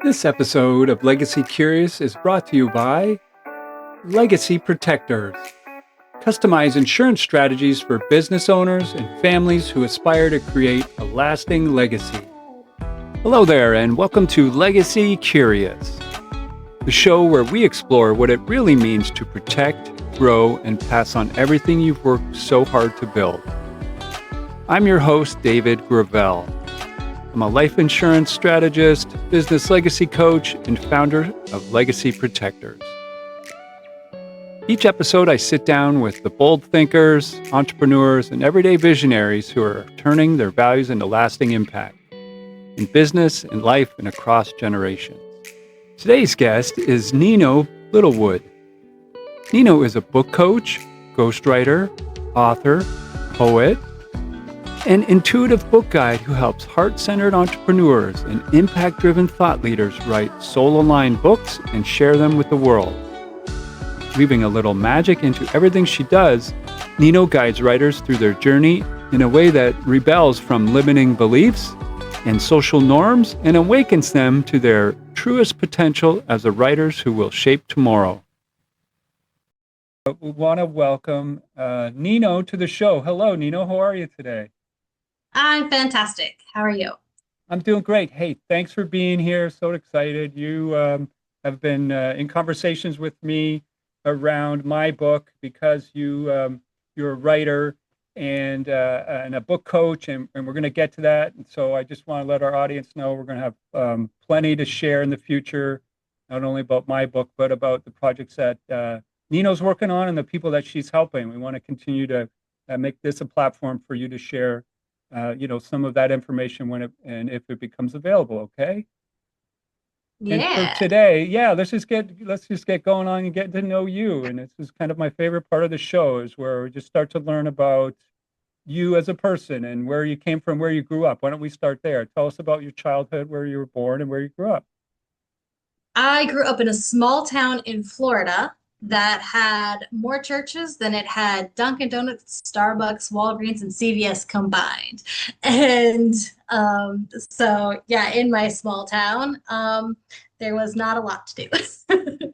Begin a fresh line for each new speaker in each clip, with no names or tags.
This episode of Legacy Curious is brought to you by Legacy Protectors. Customize insurance strategies for business owners and families who aspire to create a lasting legacy. Hello there, and welcome to Legacy Curious, the show where we explore what it really means to protect, grow, and pass on everything you've worked so hard to build. I'm your host, David Gravelle. I'm a life insurance strategist, business legacy coach, and founder of Legacy Protectors. Each episode, I sit down with the bold thinkers, entrepreneurs, and everyday visionaries who are turning their values into lasting impact in business, in life, and across generations. Today's guest is Neno Littlewood. Neno is a book coach, ghostwriter, author, poet, an intuitive book guide who helps heart-centered entrepreneurs and impact-driven thought leaders write soul-aligned books and share them with the world. Weaving a little magic into everything she does, Neno guides writers through their journey in a way that rebels from limiting beliefs and social norms and awakens them to their truest potential as the writers who will shape tomorrow. We want to welcome Neno to the show. Hello, Neno. How are you today?
I'm fantastic. How are you?
I'm doing great. Hey, thanks for being here. So excited. You have been in conversations with me around my book because you're a writer and a book coach, and we're going to get to that. And so I just want to let our audience know we're going to have plenty to share in the future, not only about my book, but about the projects that Neno's working on and the people that she's helping. We want to continue to make this a platform for you to share some of that information and if it becomes available, okay? And for
Yeah.
today, let's just get going on and get to know you. And this is kind of my favorite part of the show, is where we just start to learn about you as a person and where you came from, where you grew up. Why don't we start there? Tell us about your childhood, where you were born and where you grew up.
I grew up in a small town in Florida that had more churches than it had Dunkin' Donuts, Starbucks, Walgreens, and CVS combined. And yeah, in my small town, there was not a lot to do.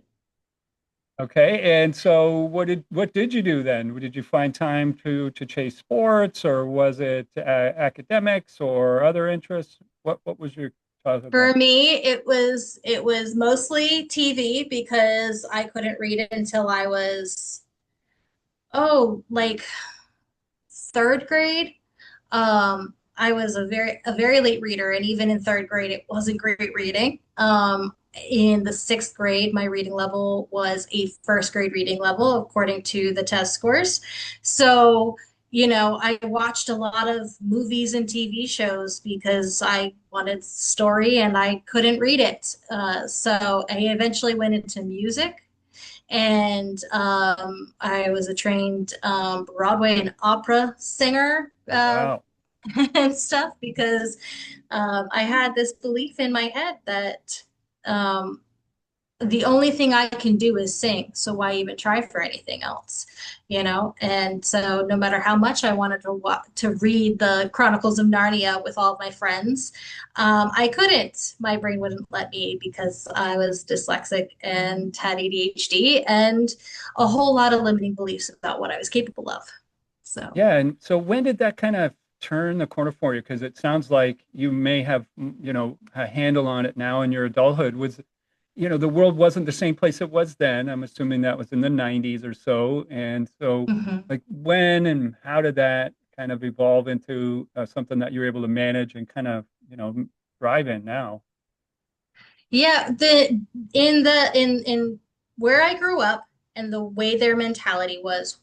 Okay, and so what did you do then? Did you find time to chase sports, or was it academics or other interests? What was your childhood
For
like?
me, it was mostly TV because I couldn't read it until I was, like third grade. I was a very late reader, and even in third grade, it wasn't great reading. In the sixth grade, my reading level was a first grade reading level according to the test scores. So, I watched a lot of movies and TV shows because I wanted story and I couldn't read it. So I eventually went into music, and I was a trained Broadway and opera singer,
Wow.
and stuff because I had this belief in my head that um, the only thing I can do is sing. So why even try for anything else, And so no matter how much I wanted to read the Chronicles of Narnia with all of my friends, I couldn't. My brain wouldn't let me because I was dyslexic and had ADHD and a whole lot of limiting beliefs about what I was capable of. So.
Yeah, and so when did that kind of turn the corner for you? Because it sounds like you may have, a handle on it now in your adulthood. The world wasn't the same place it was then. I'm assuming that was in the 90s or so. And so,
Mhm.
like, when and how did that kind of evolve into something that you're able to manage and kind of, thrive in now?
Yeah, in where I grew up and the way their mentality was,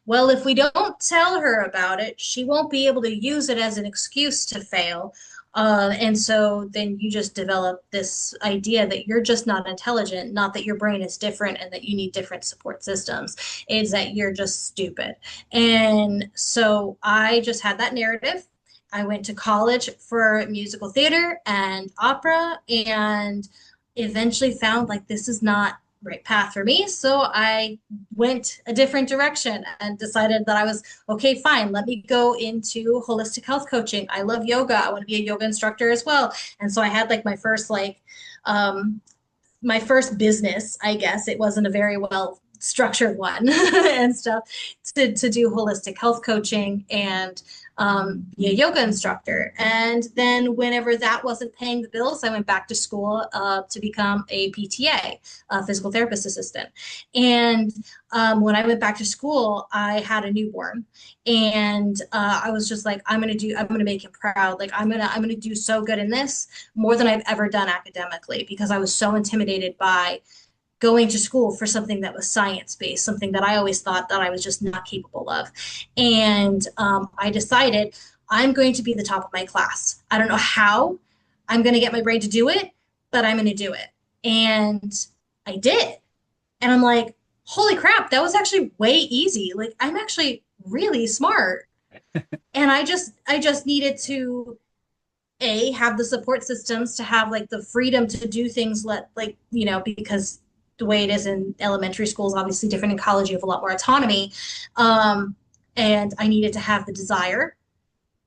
well, if we don't tell her about it, she won't be able to use it as an excuse to fail. And so then you just develop this idea that you're just not intelligent, not that your brain is different and that you need different support systems. It's that you're just stupid. And so I just had that narrative. I went to college for musical theater and opera and eventually found like this is not right path for me. So I went a different direction and decided that I was okay, fine, let me go into holistic health coaching. I love yoga. I want to be a yoga instructor as well. And so I had like um, my first business, I guess. It wasn't a very well structured one and stuff to do holistic health coaching and be a yoga instructor. And then whenever that wasn't paying the bills, I went back to school to become a PTA, a physical therapist assistant. And when I went back to school, I had a newborn, and I was just like, I'm gonna make him proud. Like I'm gonna do so good in this, more than I've ever done academically, because I was so intimidated by going to school for something that was science based, something that I always thought that I was just not capable of. And I decided I'm going to be the top of my class. I don't know how I'm going to get my brain to do it, but I'm going to do it. And I did. And I'm like, holy crap, that was actually way easy. Like I'm actually really smart. And I just needed to have the support systems, to have like the freedom to do things, like, because the way it is in elementary school is obviously different. In college you have a lot more autonomy, and I needed to have the desire,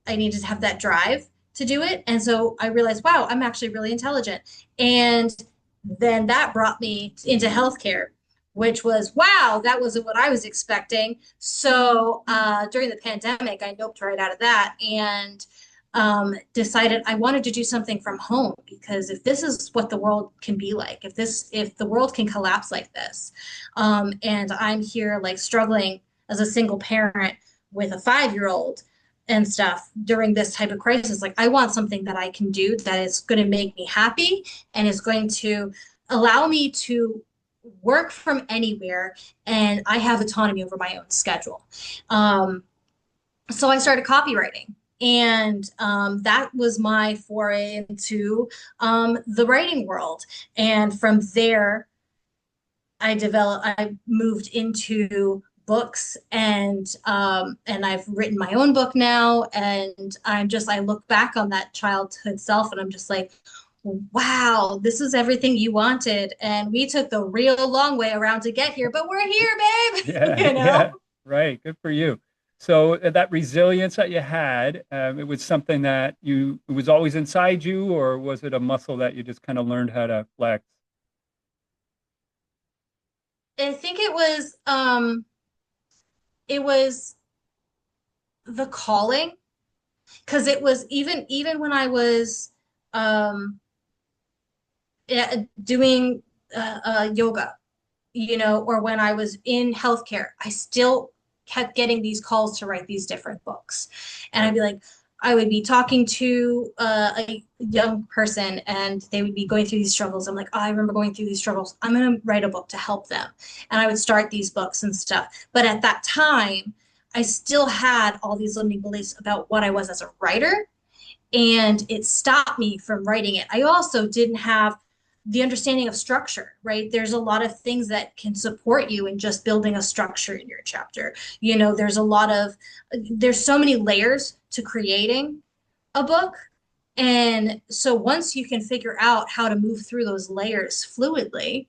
I needed to have that drive to do it. And so I realized, wow, I'm actually really intelligent. And then that brought me into healthcare, which was, wow, that wasn't what I was expecting. So during the pandemic, I noped right out of that and decided I wanted to do something from home, because if this is what the world can be like, if the world can collapse like this, and I'm here like struggling as a single parent with a 5-year-old and stuff during this type of crisis, like I want something that I can do that is going to make me happy and is going to allow me to work from anywhere, and I have autonomy over my own schedule. So I started copywriting, and that was my foray into the writing world. And from there, I moved into books, and I've written my own book now. And I look back on that childhood self, and I'm just like, wow, this is everything you wanted. And we took the real long way around to get here, but we're here, babe.
Yeah,
You know?
yeah, right. Good for you. So that resilience that you had, it was something that it was always inside you, or was it a muscle that you just kind of learned how to flex?
I think it was the calling, because it was even when I was um doing yoga, or when I was in healthcare, I still kept getting these calls to write these different books. And
Right.
I would be talking to a young person, and they would be going through these struggles. I'm like, oh, I remember going through these struggles. I'm going to write a book to help them. And I would start these books and stuff. But at that time, I still had all these limiting beliefs about what I was as a writer, and it stopped me from writing it. I also didn't have the understanding of structure, right? There's a lot of things that can support you in just building a structure in your chapter. There's so many layers to creating a book. And so once you can figure out how to move through those layers fluidly,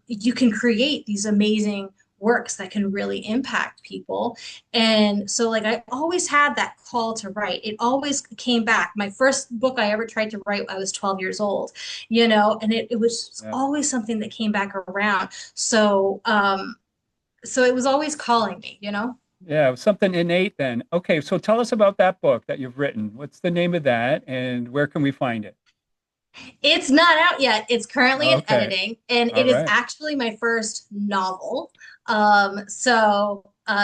you can create these amazing works that can really impact people. And so, like, I always had that call to write. It always came back. My first book I ever tried to write, I was 12 years old, and it was
Yeah.
always something that came back around. So it was always calling me.
Yeah, it was something innate then. Okay, so tell us about that book that you've written. What's the name of that, and where can we find it?
It's not out yet. It's currently in
Okay.
editing, and
All
it is
right.
actually my first novel.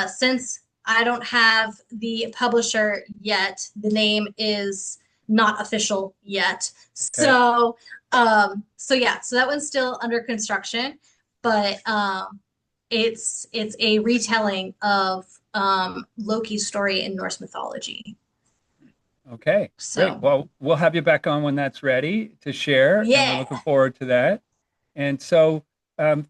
Since I don't have the publisher yet, the name is not official yet.
Okay.
So yeah, so that one's still under construction, but it's a retelling of Loki's story in Norse mythology.
Okay, great.
So
Well, we'll have you back on when that's ready to share, and we're
yeah.
looking forward to that. And so,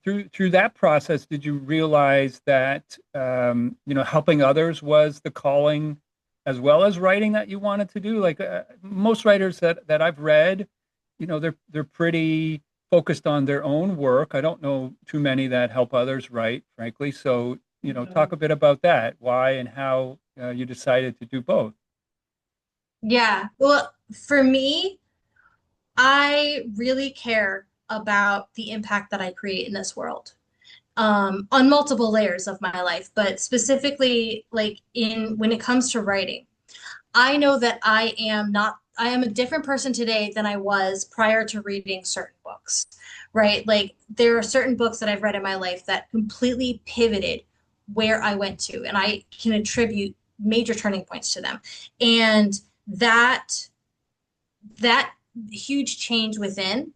through that process, did you realize that helping others was the calling, as well as writing that you wanted to do? Like most writers that I've read, they're pretty focused on their own work. I don't know too many that help others write, frankly. So, talk a bit about that, why and how you decided to do both.
Yeah. Well, for me, I really care about the impact that I create in this world, on multiple layers of my life, but specifically like in when it comes to writing. I know that I am a different person today than I was prior to reading certain books, right? Like there are certain books that I've read in my life that completely pivoted where I went to, and I can attribute major turning points to them. And that that huge change within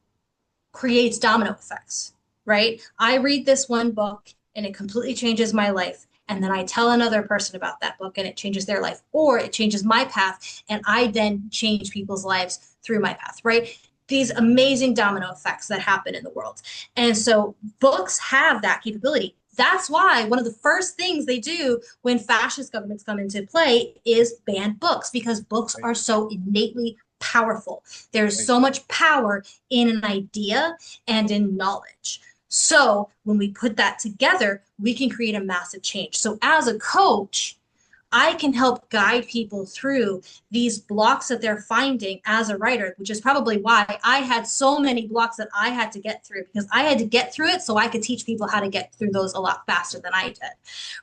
creates domino effects, right? I read this one book and it completely changes my life. And then I tell another person about that book and it changes their life, or it changes my path. And I then change people's lives through my path, right? These amazing domino effects that happen in the world. And so books have that capability. That's why one of the first things they do when fascist governments come into play is ban books, because books
Right,
are so innately powerful. There's
right,
so much power in an idea and in knowledge. So when we put that together, we can create a massive change. So as a coach, I can help guide people through these blocks that they're finding as a writer, which is probably why I had so many blocks that I had to get through, because I had to get through it so I could teach people how to get through those a lot faster than I did.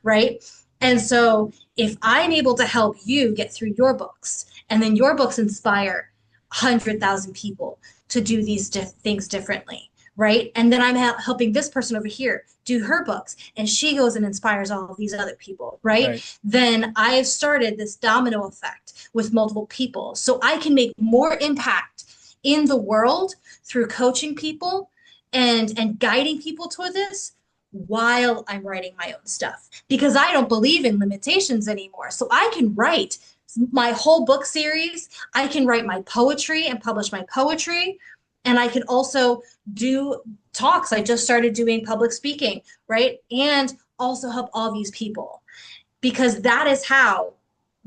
Right. And so if I'm able to help you get through your books, and then your books inspire 100,000 people to do these things differently, right? And then I'm helping this person over here do her books, and she goes and inspires all of these other people, right?
right,
Then I have started this domino effect with multiple people. So I can make more impact in the world through coaching people and guiding people toward this while I'm writing my own stuff, because I don't believe in limitations anymore. So I can write my whole book series. I can write my poetry and publish my poetry. And I can also do talks. I just started doing public speaking, right? And also help all these people, because that is how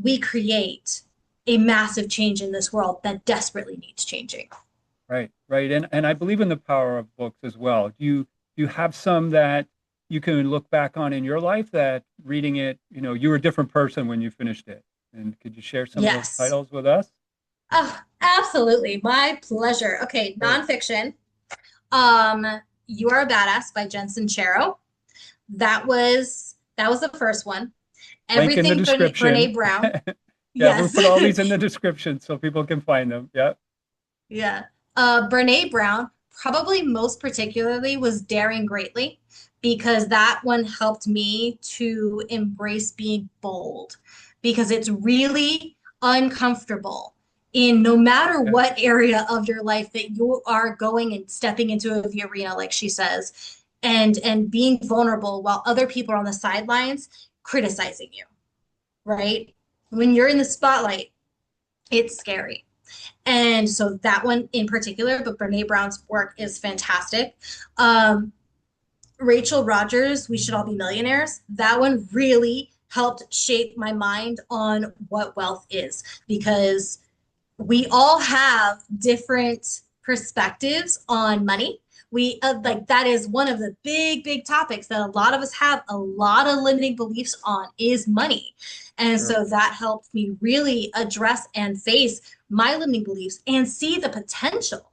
we create a massive change in this world that desperately needs changing.
right, right. And I believe in the power of books as well. Do you have some that you can look back on in your life that reading it, you were a different person when you finished it? And could you share some of those
Yes.
titles with us?
Oh, absolutely. My pleasure. Okay,
Great.
nonfiction. Um, You Are a Badass by Jen Sincero. That was the first one.
Link in the
Everything
description.
Brene Brown.
Yeah, we'll
Yes.
put all these in the description so people can find them. Yeah.
Yeah. Brene Brown, probably most particularly, was Daring Greatly, because that one helped me to embrace being bold, because it's really uncomfortable in no matter
Yeah.
what area of your life that you are going and stepping into the arena, like she says, and being vulnerable while other people are on the sidelines criticizing you, right? When you're in the spotlight, it's scary. And so that one in particular, but Brene Brown's work is fantastic. Um, Rachel Rogers, We Should All Be Millionaires. That one really helped shape my mind on what wealth is, because we all have different perspectives on money. We like that is one of the big topics that a lot of us have a lot of limiting beliefs on, is money. And
Sure.
so that helped me really address and face my limiting beliefs and see the potential,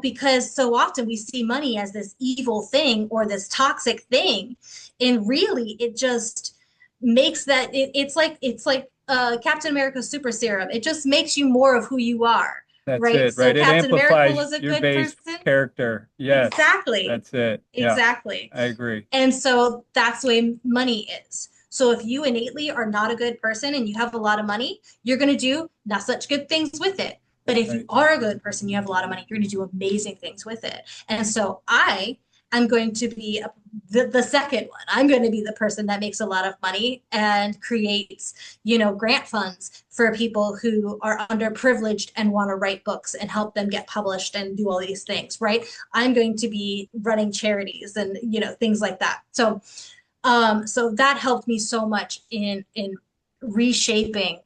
because so often we see money as this evil thing or this toxic thing, and really it just makes it's like Captain America's super serum. It just makes you more of who you are,
That's
right?
it,
So
right? It
Captain America
amplifies
was a
your
good
base
person.
character. Yes,
Exactly.
that's it. Yeah,
Exactly.
I agree.
And so that's the way money is. So if you innately are not a good person and you have a lot of money, you're going to do not such good things with it. But if you
Right.
are a good person, you have a lot of money, you're going to do amazing things with it. And so I am going to be the second one. I'm going to be the person that makes a lot of money and creates, grant funds for people who are underprivileged and want to write books and help them get published and do all these things, right? I'm going to be running charities and, things like that. So that helped me so much in reshaping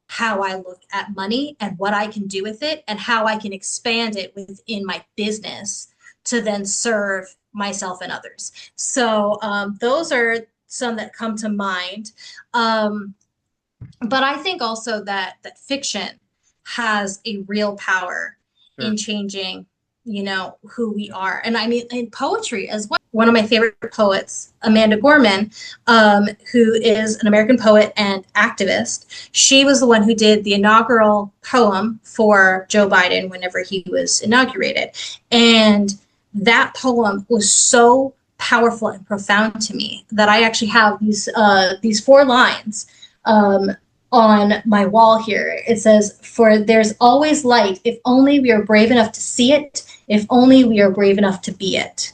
how I look at money and what I can do with it and how I can expand it within my business to then serve myself and others. So those are some that come to mind. But I think also that fiction has a real power in changing, who we are. And I mean, in poetry as well. One of my favorite poets, Amanda Gorman, who is an American poet and activist, she was the one who did the inaugural poem for Joe Biden whenever he was inaugurated. And that poem was so powerful and profound to me that I actually have these 4 lines on my wall here. It says, "For there's always light, if only we are brave enough to see it, if only we are brave enough to be it."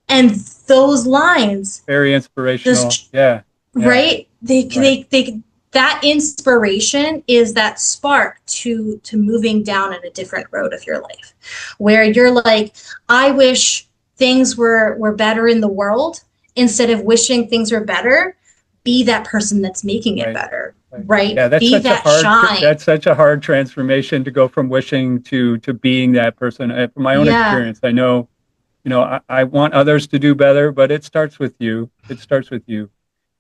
And those lines,
very inspirational. Yeah.
Right? They that inspiration is that spark to moving down in a different road of your life, where you're like, I wish things were better in the world. Instead of wishing things were better, be that person that's making it better, right?
Yeah,
be that shine.
That's such a hard transformation to go from wishing to being that person. From my own experience, I know, I want others to do better, but it starts with you. It starts with you.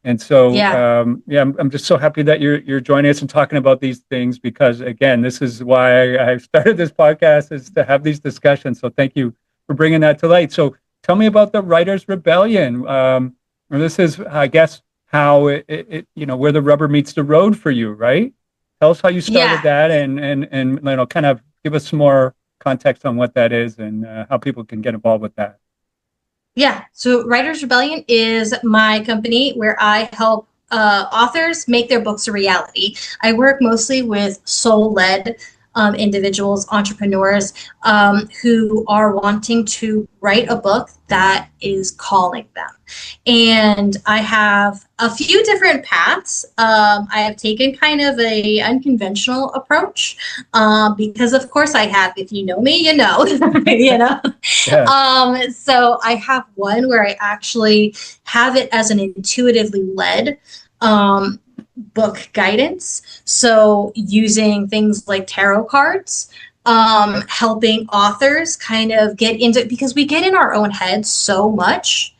And so, I'm just so happy that you're joining us and talking about these things, because again, this is why I started this podcast, is to have these discussions. So thank you for bringing that to light. So tell me about the Writer's Rebellion. This is, I guess, how it where the rubber meets the road for you, right? Tell us how you started that, and kind of give us some more context on what that is and how people can get involved with that.
Yeah, so Writer's Rebellion is my company where I help authors make their books a reality. I work mostly with soul-led individuals, entrepreneurs who are wanting to write a book that is calling them. And I have a few different paths. I have taken kind of a unconventional approach because, of course, I have. If you know me, you know. So I have one where I actually have it as an intuitively led book guidance. So using things like tarot cards, helping authors kind of get into, because we get in our own heads so much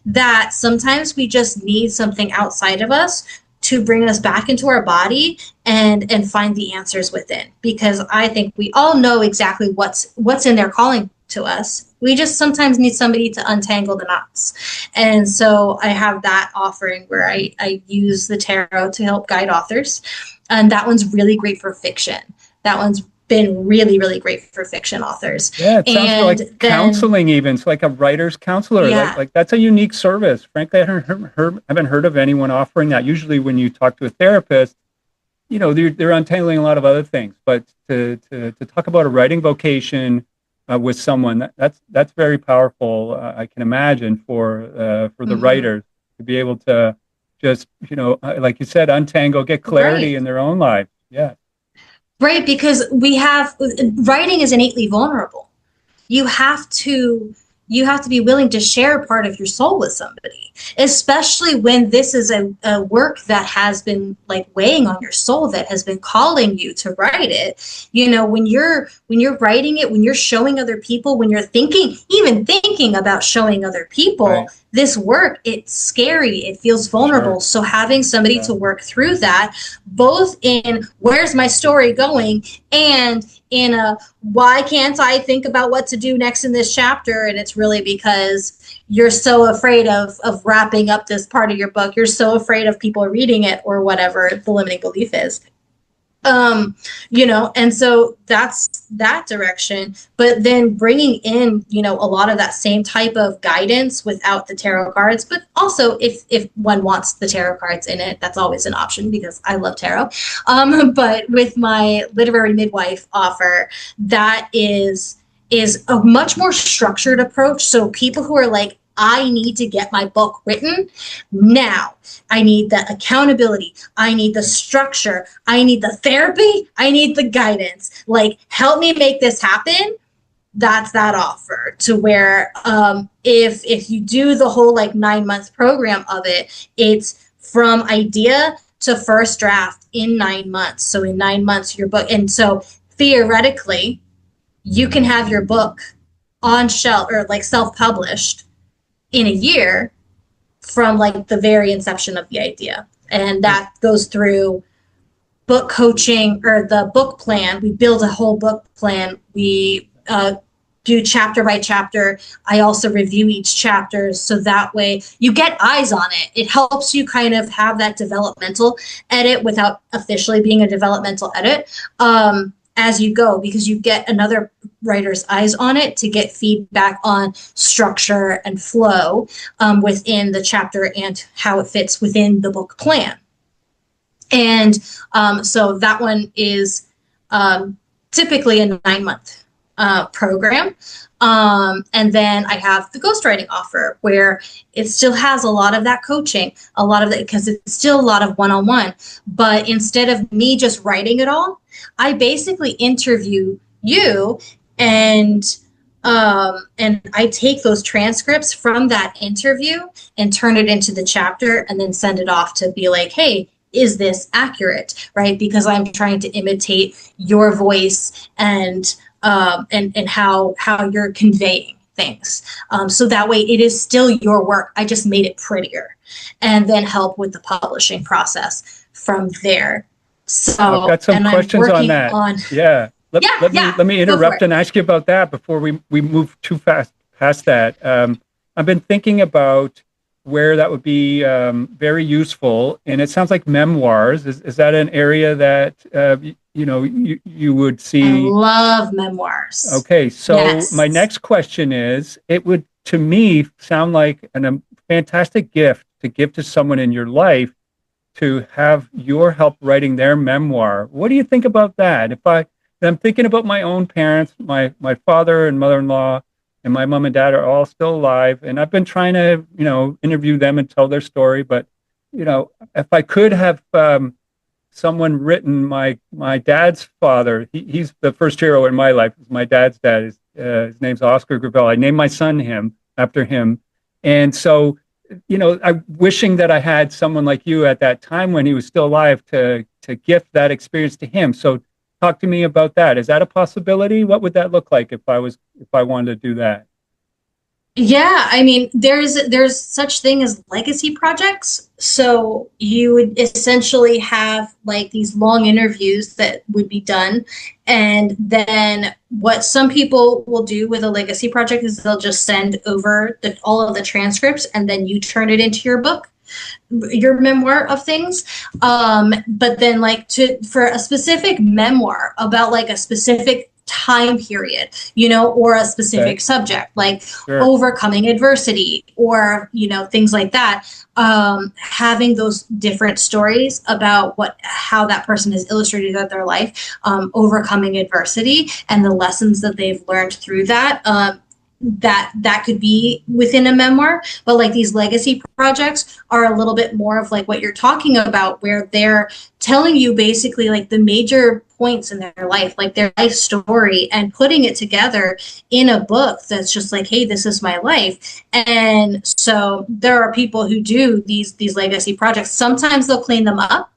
that sometimes we just need something outside of us to bring us back into our body and find the answers within. Because I think we all know exactly what's in there calling to us. We just sometimes need somebody to untangle the knots. And so I have that offering where I use the tarot to help guide authors. And that one's really great for fiction. That one's been really, really great for fiction authors.
Yeah, it sounds like counseling even. It's like a writer's counselor.
Yeah.
Like that's a unique service. Frankly, I haven't heard of anyone offering that. Usually when you talk to a therapist, they're untangling a lot of other things. But to talk about a writing vocation with someone, that's very powerful. I can imagine for the writers to be able to just, like you said, untangle, get clarity in their own lives. Yeah.
Right, because writing is innately vulnerable. You have to be willing to share part of your soul with somebody, especially when this is a work that has been like weighing on your soul, that has been calling you to write it. When you're writing it, when you're showing other people, when you're even thinking about showing other people this work, it's scary. It feels vulnerable. Sure. So having somebody to work through that, both in where's my story going and in why can't I think about what to do next in this chapter? And it's really because you're so afraid of wrapping up this part of your book. You're so afraid of people reading it or whatever the limiting belief is. And so that's that direction, but then bringing in, a lot of that same type of guidance without the tarot cards, but also if one wants the tarot cards in it, that's always an option because I love tarot. But with my literary midwife offer, that is a much more structured approach. So people who are like, I need to get my book written now. I need the accountability. I need the structure. I need the therapy. I need the guidance. Like, help me make this happen. That's that offer to where if you do the whole 9-month program of it, it's from idea to first draft in 9 months. So in 9 months, your book. And so theoretically, you can have your book on shelf or like self-published in a year from like the very inception of the idea. And that goes through book coaching or the book plan. We build a whole book plan. We do chapter by chapter. I also review each chapter so that way you get eyes on it. It helps you kind of have that developmental edit without officially being a developmental edit as you go, because you get another writer's eyes on it to get feedback on structure and flow within the chapter and how it fits within the book plan. And so that one is typically a 9-month program. And then I have the ghostwriting offer where it still has a lot of that coaching, a lot of that, because it's still a lot of one-on-one. But instead of me just writing it all, I basically interview you and I take those transcripts from that interview and turn it into the chapter and then send it off to be like, hey, is this accurate, right? Because I'm trying to imitate your voice and how you're conveying things. So that way it is still your work. I just made it prettier and then help with the publishing process from there. So
I've got some questions on that. Let me interrupt and ask you about that before we move too fast past that. I've been thinking about where that would be very useful, and it sounds like memoirs. Is that an area that you would see?
I love memoirs.
Okay, so my next question is: it would, to me, sound like a fantastic gift to give to someone in your life to have your help writing their memoir. What do you think about that? I'm thinking about my own parents, my father and mother-in-law, and my mom and dad are all still alive. And I've been trying to, interview them and tell their story. But, if I could have someone written my dad's father, he's the first hero in my life. My dad's dad. His name's Oscar Gravelle. I named my son after him. And so, I'm wishing that I had someone like you at that time when he was still alive to gift that experience to him. So talk to me about that. Is that a possibility? What would that look like if I wanted to do that?
Yeah, I mean, there's such thing as legacy projects. So you would essentially have like these long interviews that would be done. And then what some people will do with a legacy project is they'll just send over all of the transcripts and then you turn it into your book, your memoir of things. But then for a specific memoir about like a specific time period, or a specific subject, like overcoming adversity or, things like that. Having those different stories about how that person has illustrated their life, overcoming adversity and the lessons that they've learned through that. That could be within a memoir, but like these legacy projects are a little bit more of like what you're talking about, where they're telling you basically like the major points in their life, like their life story, and putting it together in a book that's just like, hey, this is my life. And so there are people who do these legacy projects. Sometimes they'll clean them up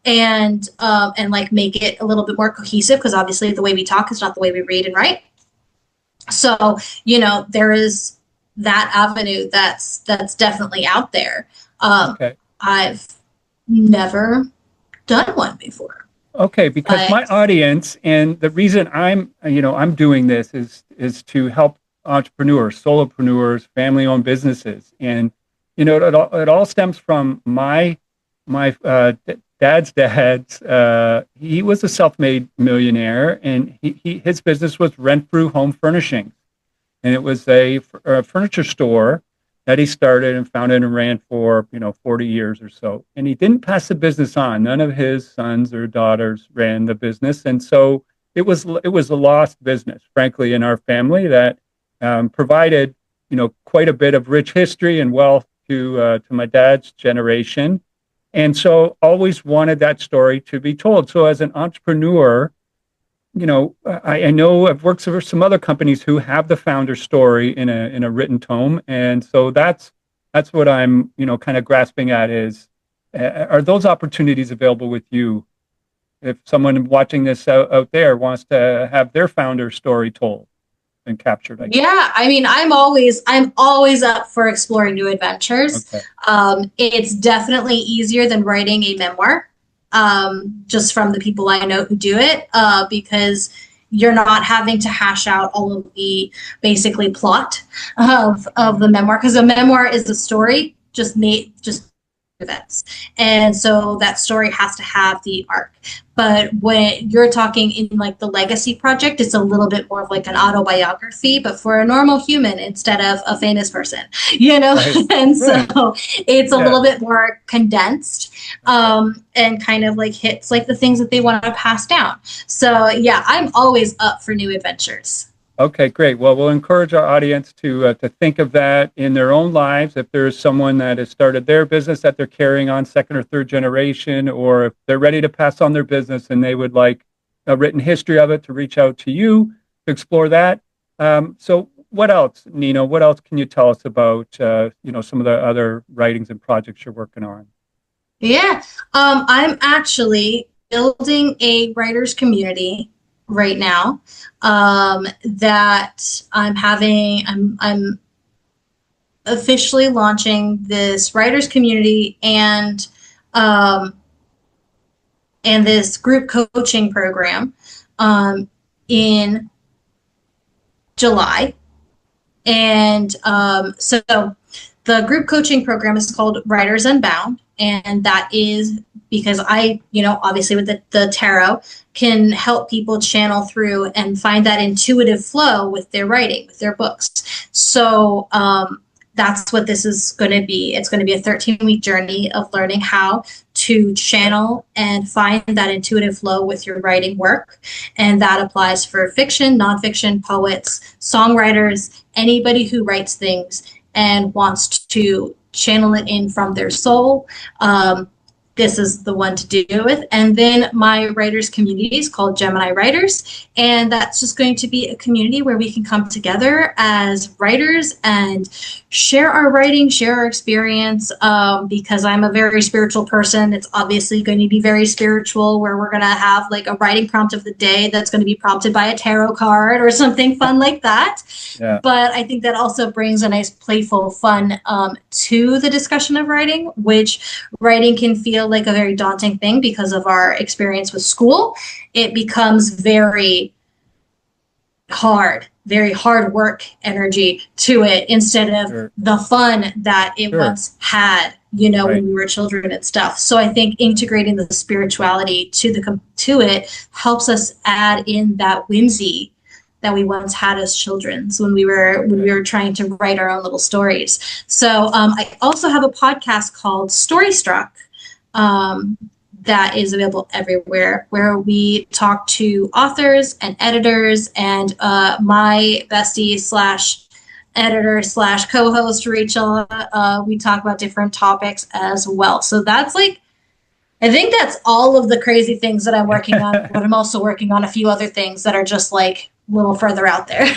and like make it a little bit more cohesive, because obviously the way we talk is not the way we read and write. So, there is that avenue that's definitely out there. I've never done one before.
Okay, because my audience, and the reason I'm doing this is to help entrepreneurs, solopreneurs, family-owned businesses. And, it all stems from my dad's dad. He was a self-made millionaire, and his business was rent-free home furnishings, and it was a furniture store that he started and founded and ran for 40 years or so. And he didn't pass the business on. None of his sons or daughters ran the business, and so it was a lost business, frankly, in our family that provided quite a bit of rich history and wealth to my dad's generation. And so always wanted that story to be told. So as an entrepreneur, I know I've worked for some other companies who have the founder story in a written tome. And so that's what I'm, kind of grasping at is, are those opportunities available with you? If someone watching this out there wants to have their founder story told, been captured, I guess.
Yeah, I mean, I'm always up for exploring new adventures.
Okay.
It's definitely easier than writing a memoir, just from the people I know who do it, because you're not having to hash out all of the basically plot of the memoir, because a memoir is a story just events. And so that story has to have the arc. But when you're talking in like the legacy project, it's a little bit more of like an autobiography, but for a normal human instead of a famous person, you know?
Right.
And so it's a
Yeah.
little bit more condensed, and kind of like hits like the things that they want to pass down. So yeah, I'm always up for new adventures.
Okay, great. Well, we'll encourage our audience to think of that in their own lives. If there's someone that has started their business that they're carrying on second or third generation, or if they're ready to pass on their business and they would like a written history of it, to reach out to you to explore that. So what else, Neno? What else can you tell us about some of the other writings and projects you're working on?
Yeah, I'm actually building a writers community right now, that I'm officially launching this writers community um, and this group coaching program in July. And so the group coaching program is called Writers Unbound. And that is because obviously with the tarot, can help people channel through and find that intuitive flow with their writing, with their books. So that's what this is going to be. It's going to be a 13-week journey of learning how to channel and find that intuitive flow with your writing work. And that applies for fiction, nonfiction, poets, songwriters, anybody who writes things and wants to channel it in from their soul. This is the one to do with. And then my writers community is called Gemini Writers. And that's just going to be a community where we can come together as writers and share our writing, share our experience. Because I'm a very spiritual person, it's obviously going to be very spiritual, where we're going to have like a writing prompt of the day that's going to be prompted by a tarot card or something fun like that.
Yeah.
But I think that also brings a nice playful fun to the discussion of writing, which writing can feel like a very daunting thing because of our experience with school. It becomes very hard work energy to it, instead of the fun that it once had, when we were children and stuff. So I think integrating the spirituality to it helps us add in that whimsy that we once had as children, so when we were trying to write our own little stories. So I also have a podcast called Storystruck, that is available everywhere, where we talk to authors and editors, and my bestie slash editor slash co-host Rachel. We talk about different topics as well. So that's I think that's all of the crazy things that I'm working on, but I'm also working on a few other things that are just like a little further out there.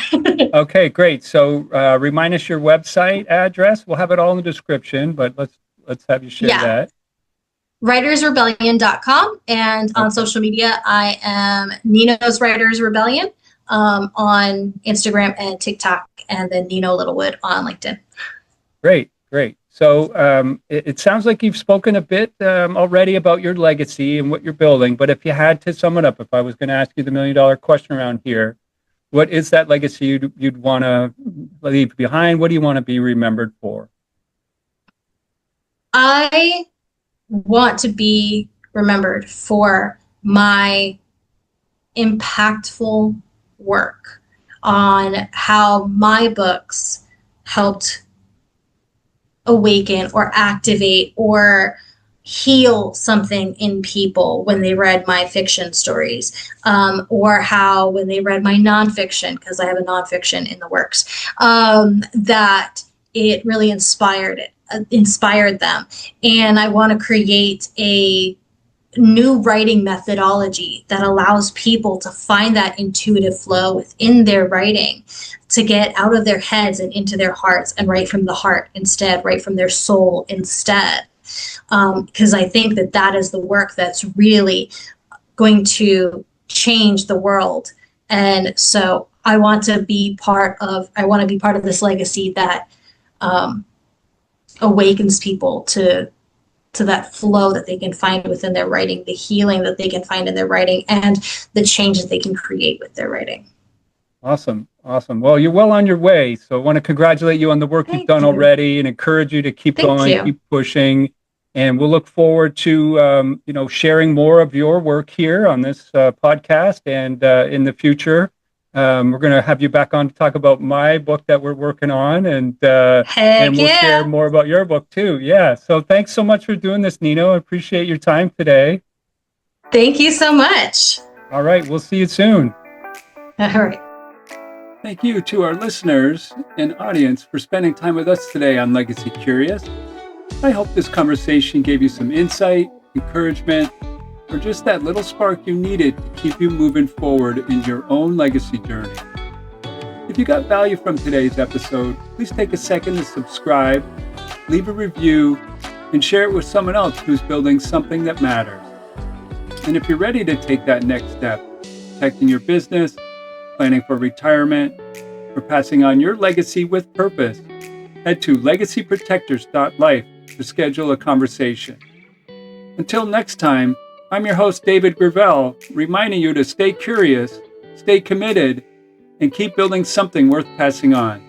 Okay, great. So remind us your website address. We'll have it all in the description, but let's have you share that.
WritersRebellion.com, and on social media, I am Neno's Writers Rebellion on Instagram and TikTok, and then Neno Littlewood on LinkedIn.
Great. So it sounds like you've spoken a bit already about your legacy and what you're building, but if you had to sum it up, if I was going to ask you the $1 million question around here, what is that legacy you'd want to leave behind? What do you want to be remembered for?
I want to be remembered for my impactful work on how my books helped awaken or activate or heal something in people when they read my fiction stories, or how when they read my nonfiction, because I have a nonfiction in the works, that it really inspired them. And I want to create a new writing methodology that allows people to find that intuitive flow within their writing, to get out of their heads and into their hearts and write from the heart instead, write from their soul instead. Because I think that is the work that's really going to change the world. And so I want to be part of this legacy that awakens people to that flow that they can find within their writing, the healing that they can find in their writing, and the change that they can create with their writing.
Awesome. Well, you're well on your way. So I want to congratulate you on the work you've done already and encourage you to keep going, keep pushing. And we'll look forward to, sharing more of your work here on this podcast. And in the future, we're going to have you back on to talk about my book that we're working on. And we'll share more about your book too. Yeah. So thanks so much for doing this, Neno. I appreciate your time today.
Thank you so much.
All right. We'll see you soon.
All right.
Thank you to our listeners and audience for spending time with us today on Legacy Curious. I hope this conversation gave you some insight, encouragement, or just that little spark you needed to keep you moving forward in your own legacy journey. If you got value from today's episode, please take a second to subscribe, leave a review, and share it with someone else who's building something that matters. And if you're ready to take that next step, protecting your business, planning for retirement, or passing on your legacy with purpose, head to legacyprotectors.life to schedule a conversation. Until next time, I'm your host, David Gravelle, reminding you to stay curious, stay committed, and keep building something worth passing on.